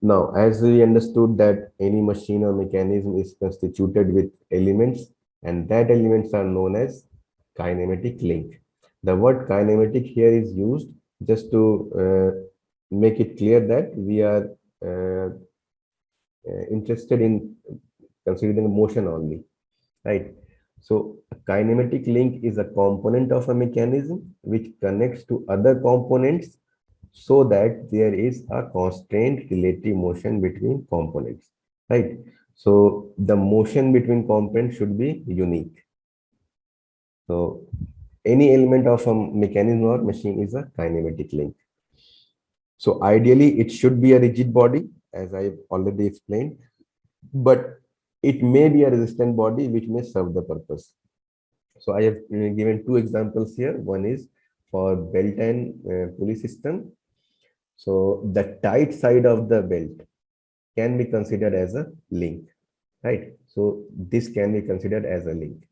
Now, as we understood that any machine or mechanism is constituted with elements, and that elements are known as kinematic link. The word kinematic here is used just to make it clear that we are uh, interested in considering motion only, right? So a kinematic link is a component of a mechanism which connects to other components so that there is a constrained relative motion between components, right? So the motion between components should be unique. So any element of a mechanism or machine is a kinematic link. So ideally, it should be a rigid body, as I've already explained, but it may be a resistant body which may serve the purpose. So I have given two examples here. One is for belt and pulley system. So the tight side of the belt can be considered as a link, right? So this can be considered as a link,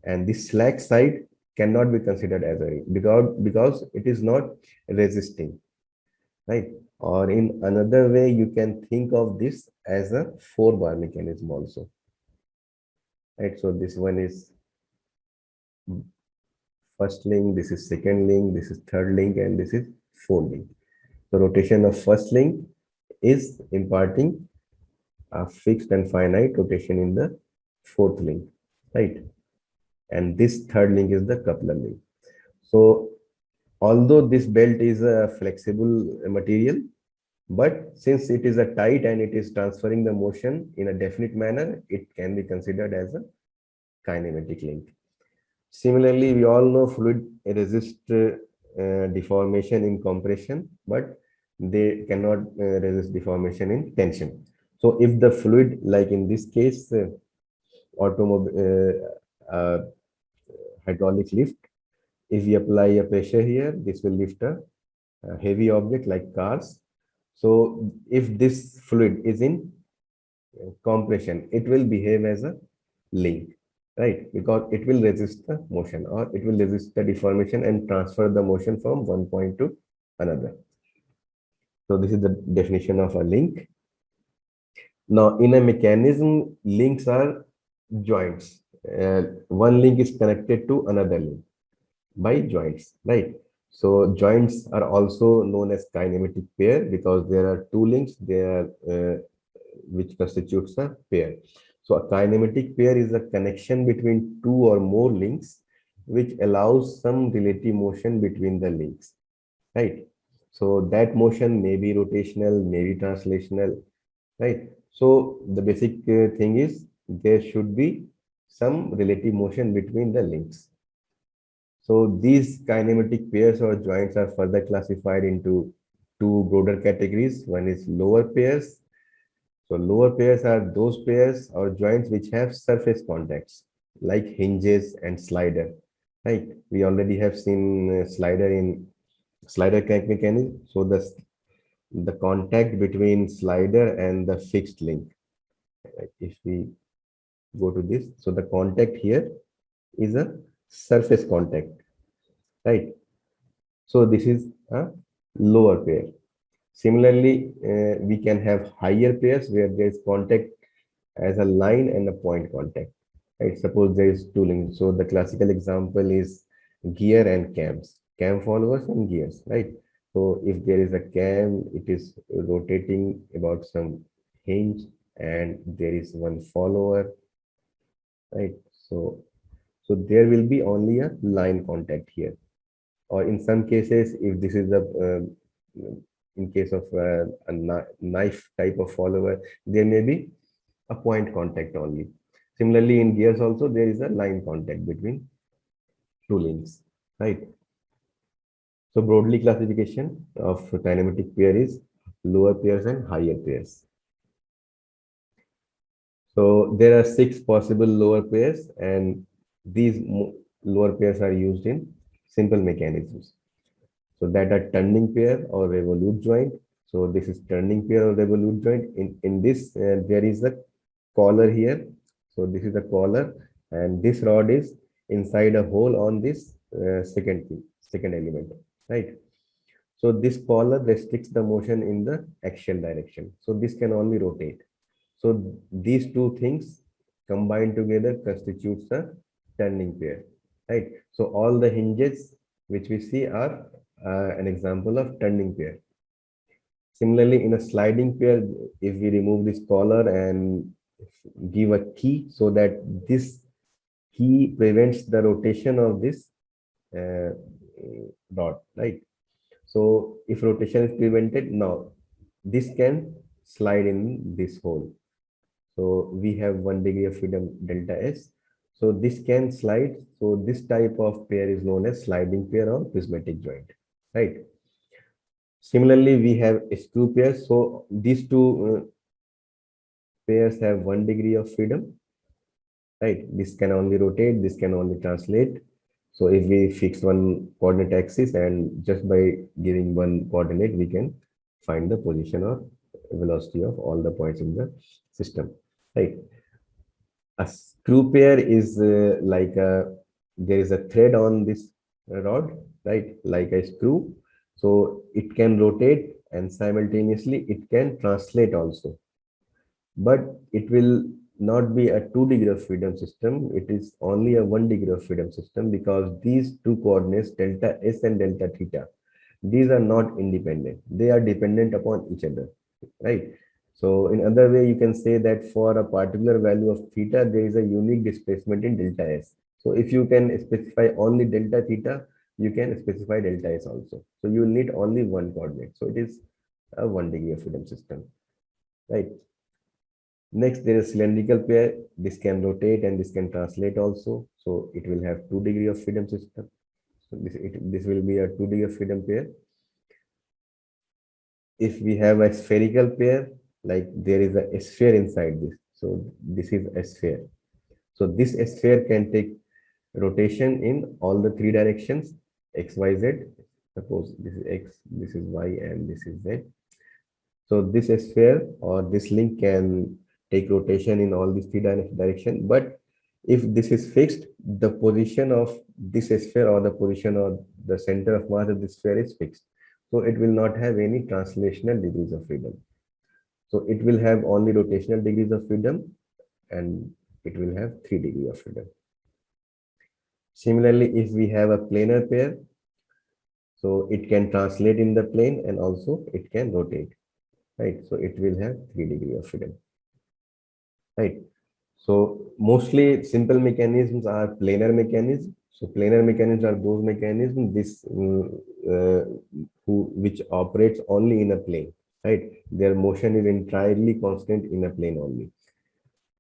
and the slack side cannot be considered as a link because it is not resisting, right? Or in another way, you can think of this as a 4-bar mechanism also, right? So this one is first link, this is second link, this is third link, and this is fourth link. The rotation of first link is imparting a fixed and finite rotation in the fourth link, right? And this third link is the coupler link. So although this belt is a flexible material, but since it is a tight and it is transferring the motion in a definite manner, it can be considered as a kinematic link. Similarly, we all know fluid resist deformation in compression, but they cannot resist deformation in tension. So if the fluid, like in this case, automobile hydraulic lift, if we apply a pressure here, this will lift a heavy object like cars. So if this fluid is in compression, it will behave as a link, right? Because it will resist the motion or it will resist the deformation and transfer the motion from one point to another. So this is the definition of a link. Now, in a mechanism, links are joints. One link is connected to another link by joints, right? So joints are also known as kinematic pair because there are two links there which constitutes a pair. So a kinematic pair is a connection between two or more links which allows some relative motion between the links, right? So that motion may be rotational, may be translational, right? So the basic thing is there should be some relative motion between the links. So these kinematic pairs or joints are further classified into two broader categories. One is lower pairs. So lower pairs are those pairs or joints which have surface contacts like hinges and slider. Right? We already have seen slider in slider crank mechanism. So the contact between slider and the fixed link. Right? If we go to this, so the contact here is a surface contact, right? So this is a lower pair. Similarly, we can have higher pairs where there is contact as a line and a point contact. Right? Suppose there is two links. So the classical example is gear and cams, cam followers and gears, right? So if there is a cam, it is rotating about some hinge and there is one follower, right? So there will be only a line contact here. Or in some cases, if this is the in case of a knife type of follower, there may be a point contact only. Similarly, in gears also, there is a line contact between two links, right? So broadly classification of kinematic pair is lower pairs and higher pairs. So there are 6 possible lower pairs and these lower pairs are used in simple mechanisms. So that are turning pair or revolute joint. So this is turning pair or revolute joint. In this, there is a collar here. So this is the collar and this rod is inside a hole on this second element, right? So this collar restricts the motion in the axial direction. So this can only rotate. So these two things combined together constitutes a turning pair, right? So all the hinges which we see are an example of turning pair. Similarly, in a sliding pair, if we remove this collar and give a key so that this key prevents the rotation of this uh, rod, right? So if rotation is prevented, now this can slide in this hole. So we have 1 degree of freedom delta S. So this can slide. So this type of pair is known as sliding pair or prismatic joint, right? Similarly, we have screw pairs. So these two pairs have 1 degree of freedom, right? This can only rotate, this can only translate. So if we fix one coordinate axis and just by giving one coordinate, we can find the position or velocity of all the points in the system, right? A screw pair is like there is a thread on this rod, right? Like a screw. So it can rotate and simultaneously it can translate also, but it will not be a 2 degree of freedom system. It is only a 1 degree of freedom system because these two coordinates, delta S and delta theta, these are not independent. They are dependent upon each other, right? So in other way, you can say that for a particular value of theta, there is a unique displacement in delta S. So if you can specify only delta theta, you can specify delta S also. So you will need only one coordinate. So it is a 1 degree of freedom system, right? Next, there is cylindrical pair. This can rotate and this can translate also. So it will have 2 degree of freedom system. So this will be a 2 degree of freedom pair. If we have a spherical pair, like there is a sphere inside this. So this is a sphere. So this sphere can take rotation in all the three directions, X, Y, Z. Suppose this is X, this is Y, and this is Z. So this sphere or this link can take rotation in all these three direction. But if this is fixed, the position of this sphere or the position or the center of mass of this sphere is fixed. So it will not have any translational degrees of freedom. So it will have only rotational degrees of freedom and it will have 3 degrees of freedom. Similarly, if we have a planar pair, so it can translate in the plane and also it can rotate, right? So it will have 3 degrees of freedom, right? So mostly simple mechanisms are planar mechanisms. So planar mechanisms are those mechanisms which operates only in a plane, right? Their motion is entirely constant in a plane only.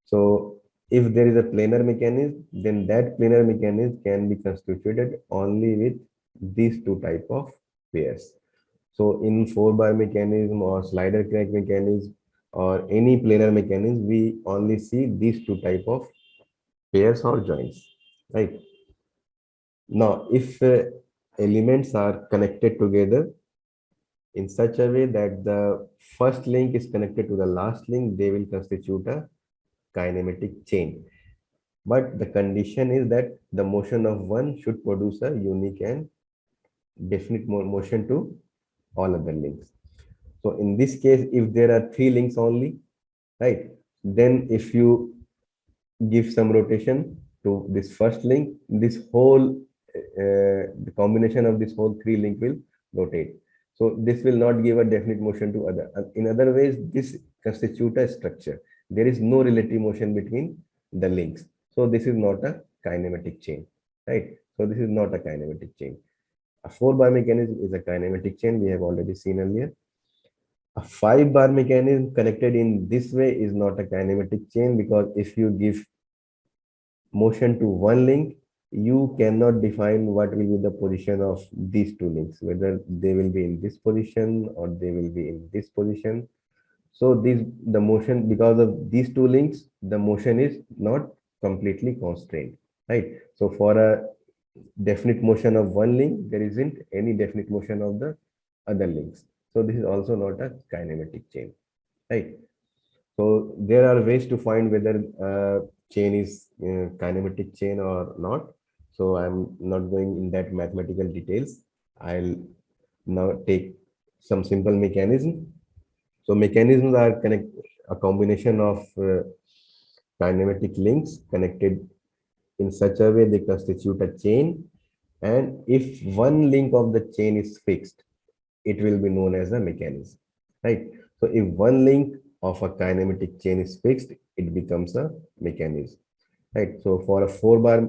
So if there is a planar mechanism, then that planar mechanism can be constituted only with these two type of pairs. So in 4-bar mechanism or slider crank mechanism or any planar mechanism, we only see these two type of pairs or joints, right? Now, if elements are connected together in such a way that the first link is connected to the last link, they will constitute a kinematic chain. But the condition is that the motion of one should produce a unique and definite motion to all other links. So in this case, if there are three links only, right, then if you give some rotation to this first link, this whole the combination of this whole three link will rotate. So this will not give a definite motion to other. In other ways, this constitute a structure. There is no relative motion between the links. So this is not a kinematic chain, right? So this is not a kinematic chain. A 4-bar mechanism is a kinematic chain we have already seen earlier. A 5-bar mechanism connected in this way is not a kinematic chain because if you give motion to one link, you cannot define what will be the position of these two links, whether they will be in this position or they will be in this position. So the motion, because of these two links, the motion is not completely constrained, right? So for a definite motion of one link, there isn't any definite motion of the other links. So this is also not a kinematic chain, right? So there are ways to find whether chain is kinematic chain or not. So I'm not going in that mathematical details. I'll Now take some simple mechanism. So mechanisms are a combination of kinematic links connected in such a way they constitute a chain. And if one link of the chain is fixed, it will be known as a mechanism, right? So if one link of a kinematic chain is fixed, it becomes a mechanism, right? So for a 4-bar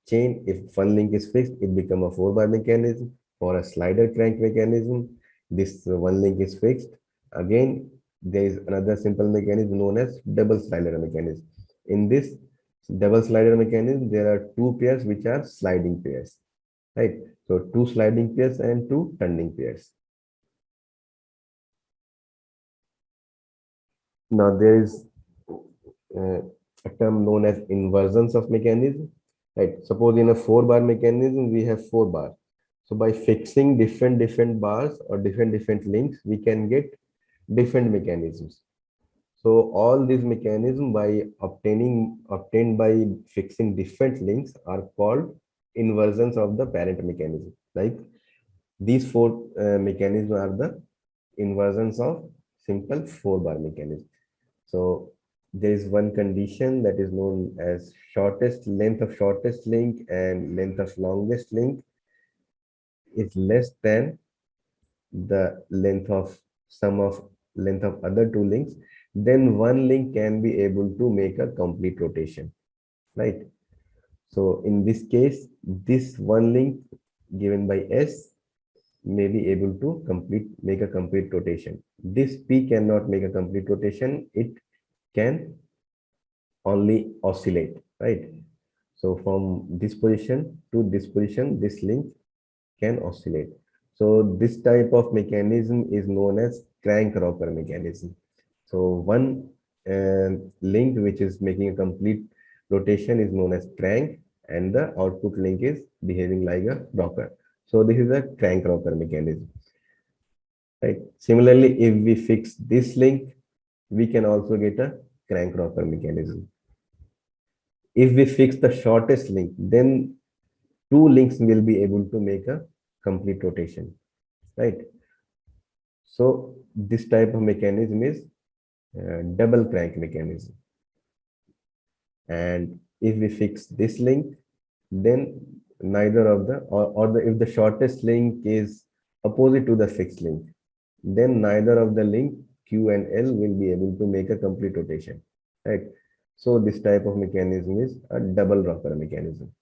chain, if one link is fixed, it becomes a 4-bar mechanism. For a slider crank mechanism, this one link is fixed. Again, there is another simple mechanism known as double slider mechanism. In this double slider mechanism, there are two pairs which are sliding pairs, right? So two sliding pairs and two turning pairs. Now there is a term known as inversions of mechanism, right? Suppose in a 4-bar mechanism, we have 4 bars. So by fixing different bars or different links, we can get different mechanisms. So all these mechanisms by obtained by fixing different links are called inversions of the parent mechanism. Like these four mechanisms are the inversions of simple 4-bar mechanism. So there is one condition that is known as length of shortest link and length of longest link is less than the length of sum of length of other two links, then one link can be able to make a complete rotation, right? So in this case, this one link given by S may be able to make a complete rotation. This P cannot make a complete rotation. It can only oscillate, right? So from this position to this position, this link can oscillate. So this type of mechanism is known as crank rocker mechanism. So one link which is making a complete rotation is known as crank, and the output link is behaving like a rocker. So this is a crank rocker mechanism, right? Similarly, if we fix this link, we can also get a crank rocker mechanism. If we fix the shortest link, then two links will be able to make a complete rotation, right? So this type of mechanism is double crank mechanism. And if we fix this link, then neither of the if the shortest link is opposite to the fixed link, then neither of the link Q and L will be able to make a complete rotation, right? So this type of mechanism is a double rocker mechanism.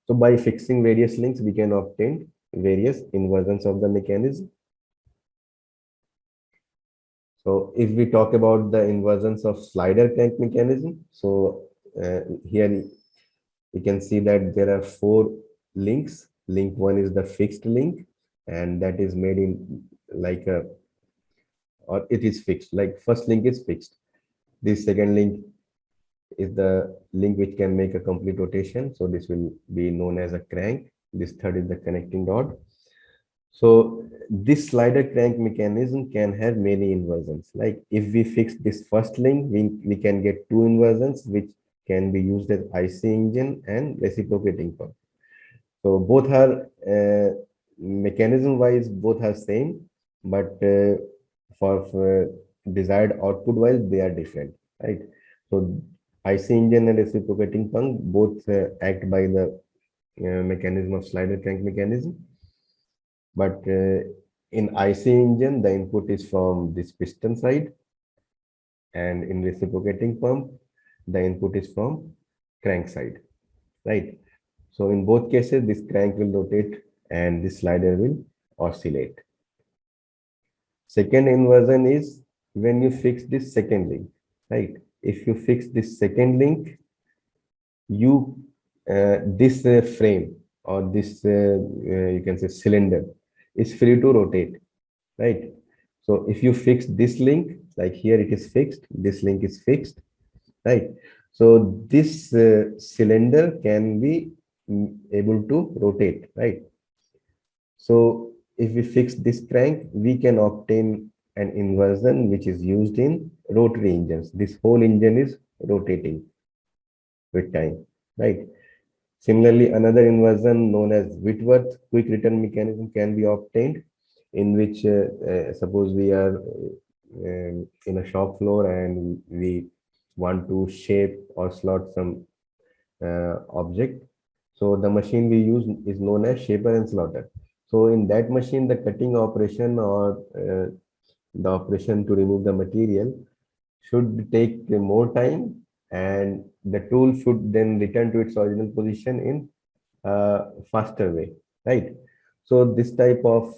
So by fixing various links, we can obtain various inversions of the mechanism. So if we talk about the inversions of slider crank mechanism, so here we can see that there are 4 links. Link 1 is the fixed link, and that is made in like a, or it is fixed, like first link is fixed. This second link is the link which can make a complete rotation. So this will be known as a crank. This third is the connecting rod. So this slider crank mechanism can have many inversions. Like if we fix this first link, we can get 2 inversions, which can be used as IC engine and reciprocating pump. So both are mechanism wise, both are same, but for desired output wise, they are different, right? So IC engine and reciprocating pump both act by the mechanism of slider crank mechanism. But in IC engine, the input is from this piston side, and in reciprocating pump, the input is from crank side, right? So in both cases, this crank will rotate and this slider will oscillate. Second inversion is when you fix this second link, right? If you fix this second link, you this frame or this you can say cylinder is free to rotate, right? So if you fix this link, like here it is fixed, this link is fixed, right? So this cylinder can be able to rotate, right? So if we fix this crank, we can obtain an inversion which is used in rotary engines. This whole engine is rotating with time, right? Similarly, another inversion known as Whitworth quick return mechanism can be obtained. in which suppose we are in a shop floor and we want to shape or slot some object. So the machine we use is known as shaper and slotter. So in that machine, the cutting operation or the operation to remove the material should take more time, and the tool should then return to its original position in a faster way, right? So this type of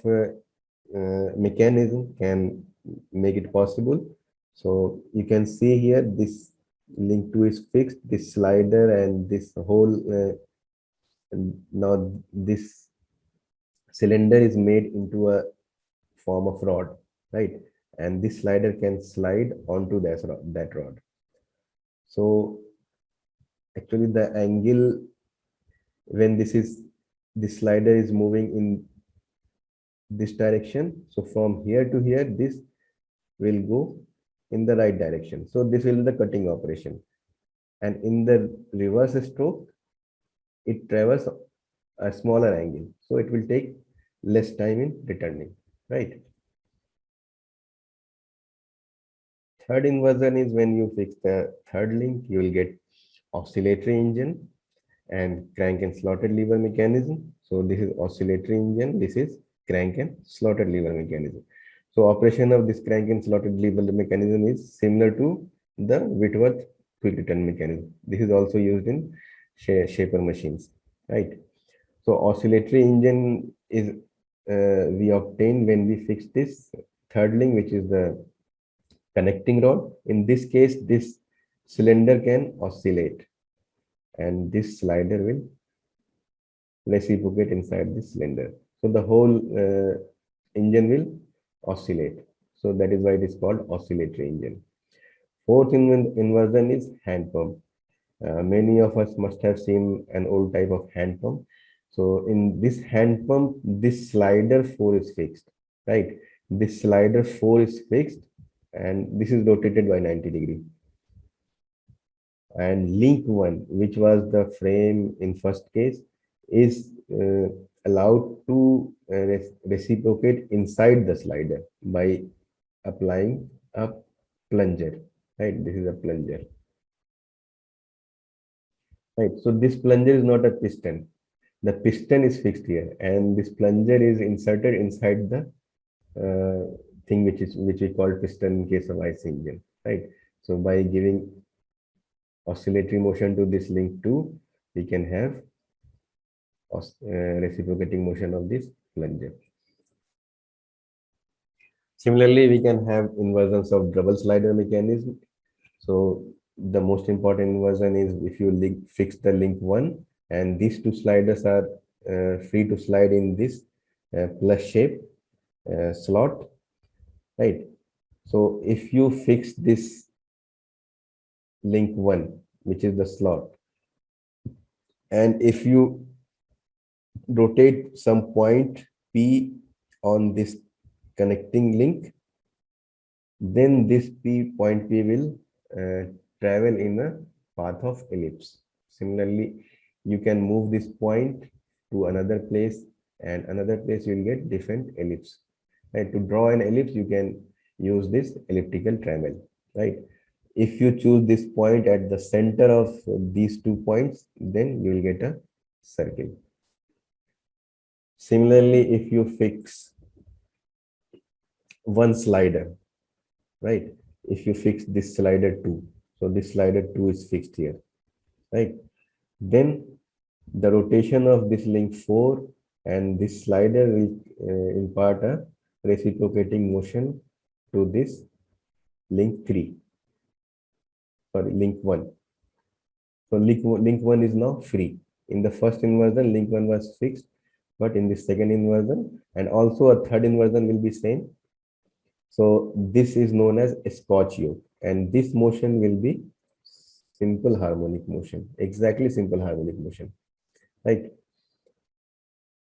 mechanism can make it possible. So you can see here this link 2 is fixed, this slider and this whole now this cylinder is made into a form of rod, right? And this slider can slide onto that rod. So actually the angle when this slider is moving in this direction, so from here to here, this will go in the right direction. So this will be the cutting operation. And in the reverse stroke, it travels a smaller angle. So it will take less time in returning, right? Third inversion is when you fix the third link, you will get oscillatory engine and crank and slotted lever mechanism. So this is oscillatory engine, this is crank and slotted lever mechanism. So operation of this crank and slotted lever mechanism is similar to the Whitworth quick return mechanism. This is also used in shaper machines, right? So oscillatory engine is we obtain when we fix this third link, which is the connecting rod. In this case, this cylinder can oscillate, and this slider will reciprocate inside this cylinder. So the whole engine will oscillate. So that is why it is called oscillatory engine. Fourth inversion is hand pump. Many of us must have seen an old type of hand pump. So in this hand pump, this slider 4 is fixed, right? This slider 4 is fixed and this is rotated by 90 degree. And link 1, which was the frame in first case, is allowed to reciprocate inside the slider by applying a plunger, right? This is a plunger, right? So this plunger is not a piston. The piston is fixed here, and this plunger is inserted inside the thing which we call piston in case of IC engine, right? So by giving oscillatory motion to this link 2, we can have reciprocating motion of this plunger. Similarly, we can have inversions of double slider mechanism. So the most important inversion is if you fix the link 1 and these two sliders are free to slide in this plus shape slot, right? So if you fix this link 1, which is the slot, and if you rotate some point P on this connecting link, then this point P will travel in a path of ellipse. Similarly, you can move this point to another place, and another place you will get different ellipse. Right? To draw an ellipse, you can use this elliptical trammel, right? If you choose this point at the center of these 2 points, then you will get a circle. Similarly, if you fix one slider, right? If you fix this slider 2, so this slider 2 is fixed here, right? Then the rotation of this link 4 and this slider will impart a reciprocating motion to this link 3, sorry, link 1. So link 1 is now free. In the first inversion, link 1 was fixed, but in the second inversion, and also a third inversion will be same. So this is known as a Scotch yoke, and this motion will be simple harmonic motion, exactly simple harmonic motion, right?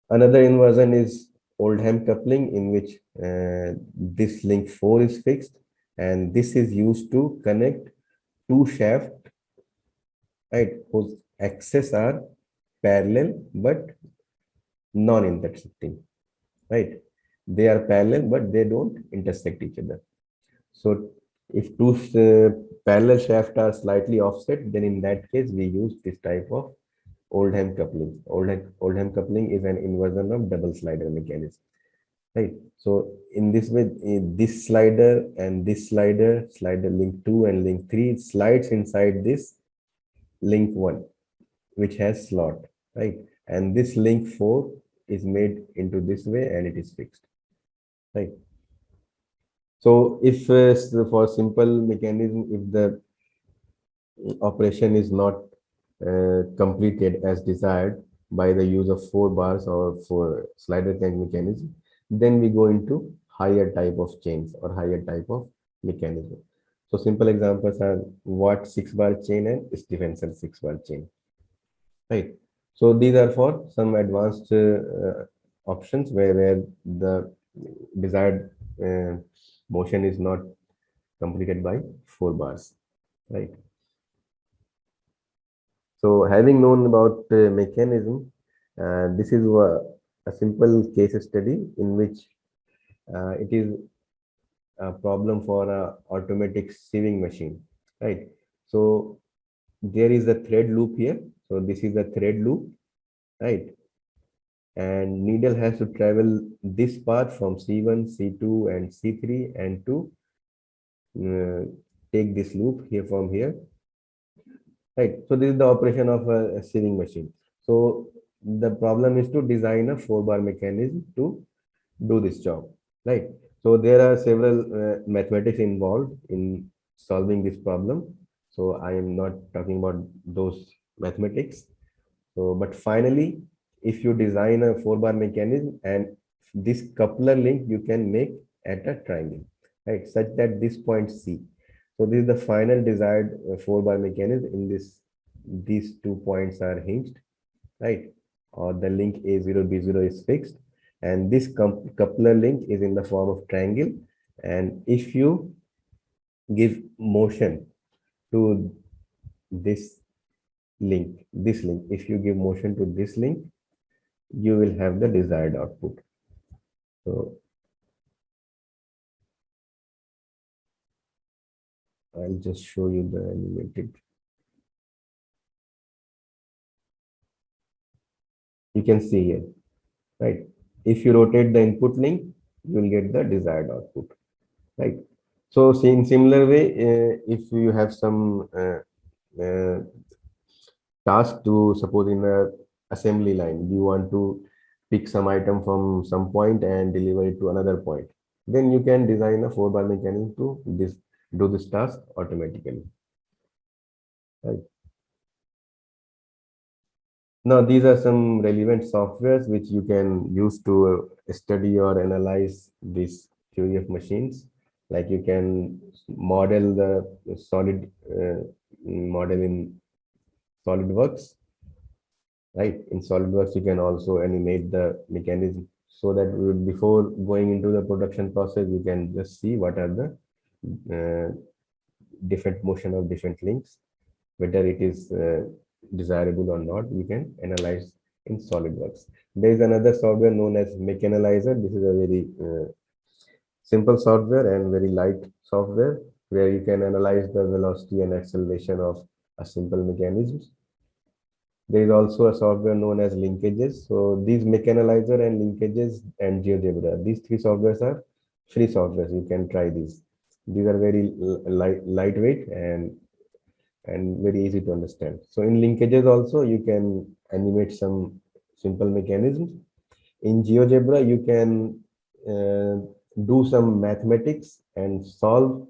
Another inversion is Oldham coupling, in which this link 4 is fixed, and this is used to connect two shafts, right, whose axes are parallel but non-intersecting, right? they are parallel, but they don't intersect each other. So if two parallel shafts are slightly offset, then in that case, we use this type of Oldham coupling. Oldham coupling is an inversion of double slider mechanism, right? So in this way, this slider and this slider, slider link 2 and link 3 slides inside this link 1, which has slot, right? And this link 4 is made into this way and it is fixed, right? So if for simple mechanism, if the operation is not completed as desired by the use of 4 bars or for slider change mechanism, then we go into higher type of chains or higher type of mechanism. So simple examples are Watt 6-bar chain and Stephenson 6-bar chain, right? So these are for some advanced options where the desired motion is not completed by 4 bars, right? So having known about mechanism, this is a simple case study in which it is a problem for a automatic sieving machine, right? So there is a thread loop here. So this is a thread loop, right? And needle has to travel this path from C1, C2, and C3, and to uh, take this loop here from here, right? So this is the operation of a sieving machine. So the problem is to design a 4-bar mechanism to do this job, right? So there are several mathematics involved in solving this problem. So I am not talking about those mathematics. So, but finally, if you design a 4-bar mechanism and this coupler link you can make at a triangle, right? Such that this point C. So this is the final desired 4-bar mechanism. In this, these 2 points are hinged, right? Or the link A0, B0 is fixed. And this coupler link is in the form of triangle. And if you give motion to this link, if you give motion to this link, you will have the desired output. So I'll just show you the animated. You can see here, right? If you rotate the input link, you will get the desired output, right? So in similar way, if you have some uh, task to suppose in a assembly line, you want to pick some item from some point and deliver it to another point, then you can design a 4-bar mechanism to do this task automatically, right? Now these are some relevant softwares which you can use to study or analyze this theory of machines. Like you can model the solid model in SolidWorks, right? In SolidWorks, you can also animate the mechanism so that before going into the production process, you can just see what are the uh, different motion of different links, whether it is desirable or not. You can analyze in SolidWorks. There is another software known as Mechanalyzer. This is a very simple software and very light software where you can analyze the velocity and acceleration of a simple mechanisms. There is also a software known as linkages. So these Mechanalyzer and linkages and GeoGebra, these three softwares are free softwares. You can try these. These are very lightweight and very easy to understand. So in linkages also, you can animate some simple mechanisms. In GeoGebra, you can do some mathematics and solve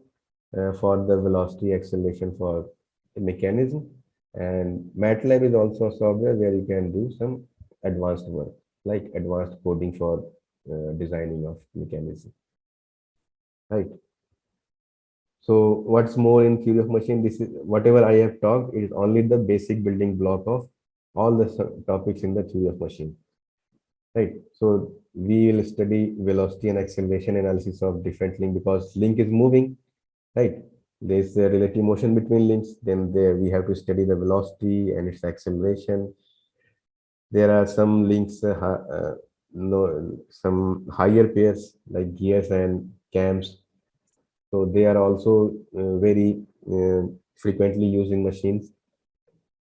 for the velocity acceleration for a mechanism. And MATLAB is also a software where you can do some advanced work, like advanced coding for designing of mechanism, right? So what's more in theory of machine, this is whatever I have talked, it is only the basic building block of all the topics in the theory of machine, right? So we will study velocity and acceleration analysis of different link because link is moving, right? There's a relative motion between links. Then there we have to study the velocity and its acceleration. There are some links no, some higher pairs like gears and cams. So they are also very frequently used in machines.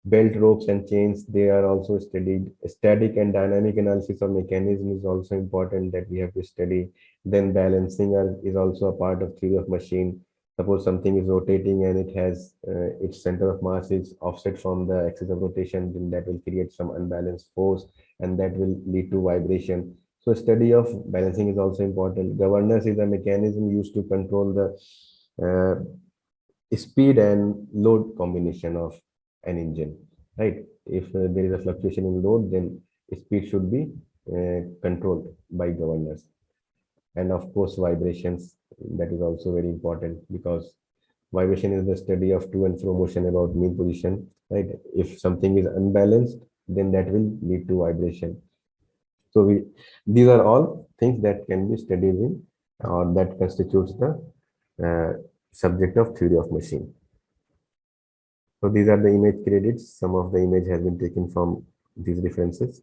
Belt ropes and chains, they are also studied. Static and dynamic analysis of mechanism is also important that we have to study. Then balancing is also a part of theory of machine. Suppose something is rotating and it has its center of mass is offset from the axis of rotation, then that will create some unbalanced force and that will lead to vibration. So study of balancing is also important. Governance is a mechanism used to control the speed and load combination of an engine, right? If there is a fluctuation in load, then speed should be controlled by governors. And of course, vibrations, that is also very important because vibration is the study of to and fro motion about mean position, right? If something is unbalanced, then that will lead to vibration. So these are all things that can be studied in or that constitutes the uh, subject of theory of machine. So these are the image credits. Some of the image has been taken from these references.